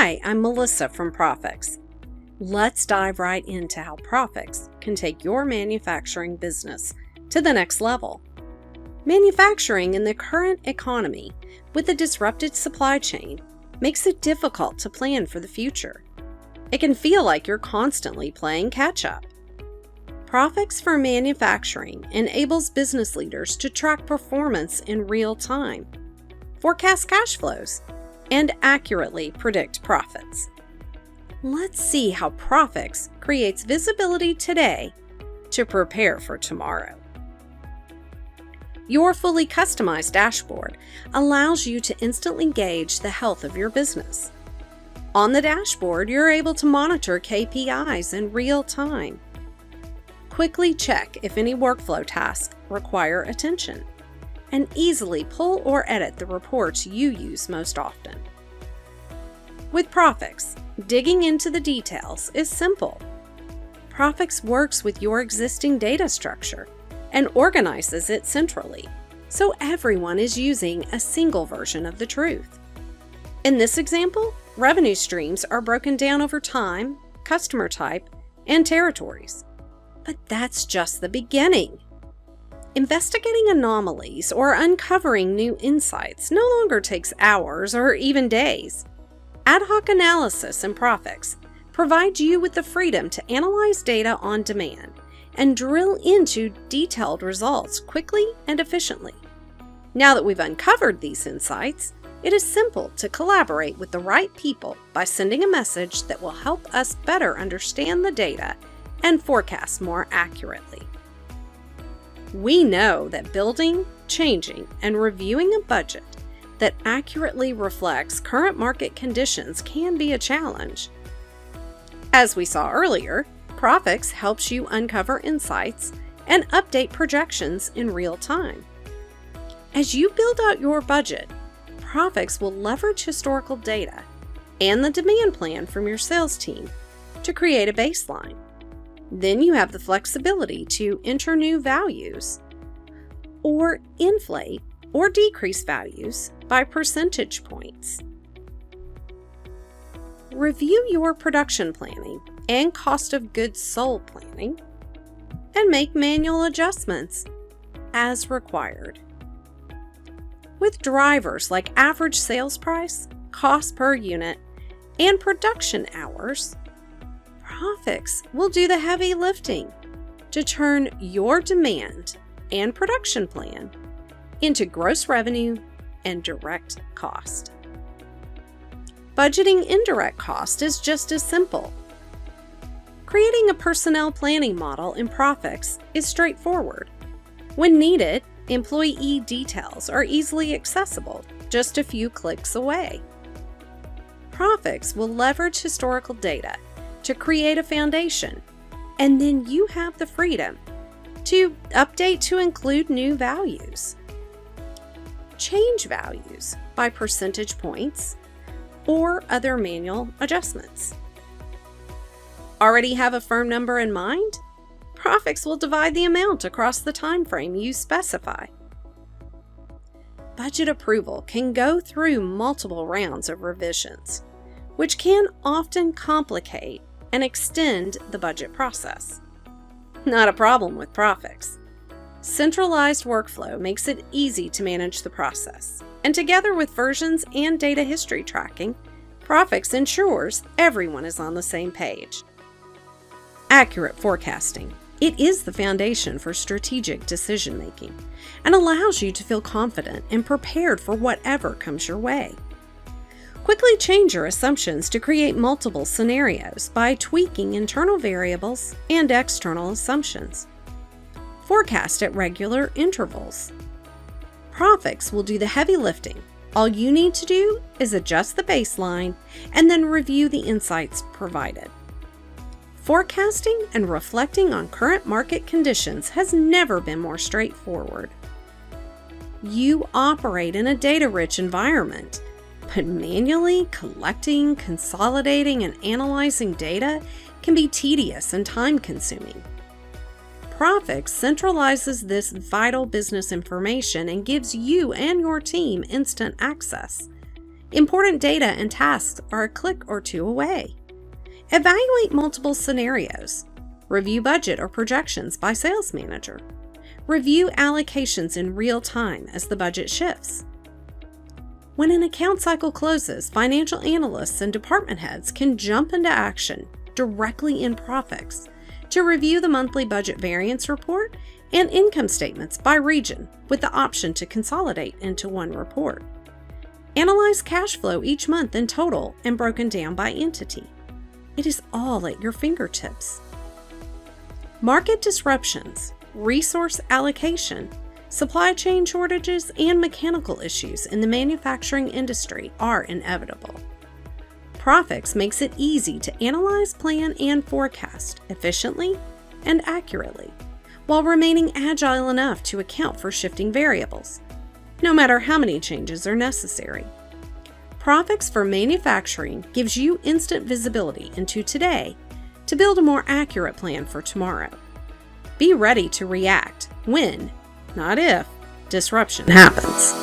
Hi, I'm Melissa from Profix. Let's dive right into how Profix can take your manufacturing business to the next level. Manufacturing in the current economy with a disrupted supply chain makes it difficult to plan for the future. It can feel like you're constantly playing catch-up. Profix for Manufacturing enables business leaders to track performance in real time, forecast cash flows, and accurately predict profits. Let's see how Profix creates visibility today to prepare for tomorrow. Your fully customized dashboard allows you to instantly gauge the health of your business. On the dashboard, you're able to monitor KPIs in real time. Quickly check if any workflow tasks require attention, and easily pull or edit the reports you use most often. With Profix, digging into the details is simple. Profix works with your existing data structure and organizes it centrally, so everyone is using a single version of the truth. In this example, revenue streams are broken down over time, customer type, and territories. But that's just the beginning. Investigating anomalies or uncovering new insights no longer takes hours or even days. Ad hoc analysis in Profix provides you with the freedom to analyze data on demand and drill into detailed results quickly and efficiently. Now that we've uncovered these insights, it is simple to collaborate with the right people by sending a message that will help us better understand the data and forecast more accurately. We know that building, changing, and reviewing a budget that accurately reflects current market conditions can be a challenge. As we saw earlier, Profix helps you uncover insights and update projections in real time. As you build out your budget, Profix will leverage historical data and the demand plan from your sales team to create a baseline. Then you have the flexibility to enter new values or inflate or decrease values by percentage points. Review your production planning and cost of goods sold planning and make manual adjustments as required. With drivers like average sales price, cost per unit, and production hours, Profix will do the heavy lifting to turn your demand and production plan into gross revenue and direct cost. Budgeting indirect cost is just as simple. Creating a personnel planning model in Profix is straightforward. When needed, employee details are easily accessible, just a few clicks away. Profix will leverage historical data to create a foundation, and then you have the freedom to update to include new values. Change values by percentage points or other manual adjustments. Already have a firm number in mind? Profix will divide the amount across the time frame you specify. Budget approval can go through multiple rounds of revisions, which can often complicate and extend the budget process. Not a problem with Profix. Centralized workflow makes it easy to manage the process, and together with versions and data history tracking, Profix ensures everyone is on the same page. Accurate forecasting. It is the foundation for strategic decision-making and allows you to feel confident and prepared for whatever comes your way. Quickly change your assumptions to create multiple scenarios by tweaking internal variables and external assumptions. Forecast at regular intervals. Profix will do the heavy lifting. All you need to do is adjust the baseline and then review the insights provided. Forecasting and reflecting on current market conditions has never been more straightforward. You operate in a data-rich environment, but manually collecting, consolidating, and analyzing data can be tedious and time-consuming. Profix centralizes this vital business information and gives you and your team instant access. Important data and tasks are a click or two away. Evaluate multiple scenarios. Review budget or projections by sales manager. Review allocations in real time as the budget shifts. When an account cycle closes, financial analysts and department heads can jump into action directly in Profix to review the monthly budget variance report and income statements by region with the option to consolidate into one report. Analyze cash flow each month in total and broken down by entity. It is all at your fingertips. Market disruptions, resource allocation, supply chain shortages, and mechanical issues in the manufacturing industry are inevitable. Profix makes it easy to analyze, plan, and forecast efficiently and accurately, while remaining agile enough to account for shifting variables, no matter how many changes are necessary. Profix for manufacturing gives you instant visibility into today to build a more accurate plan for tomorrow. Be ready to react when, not if, disruption happens.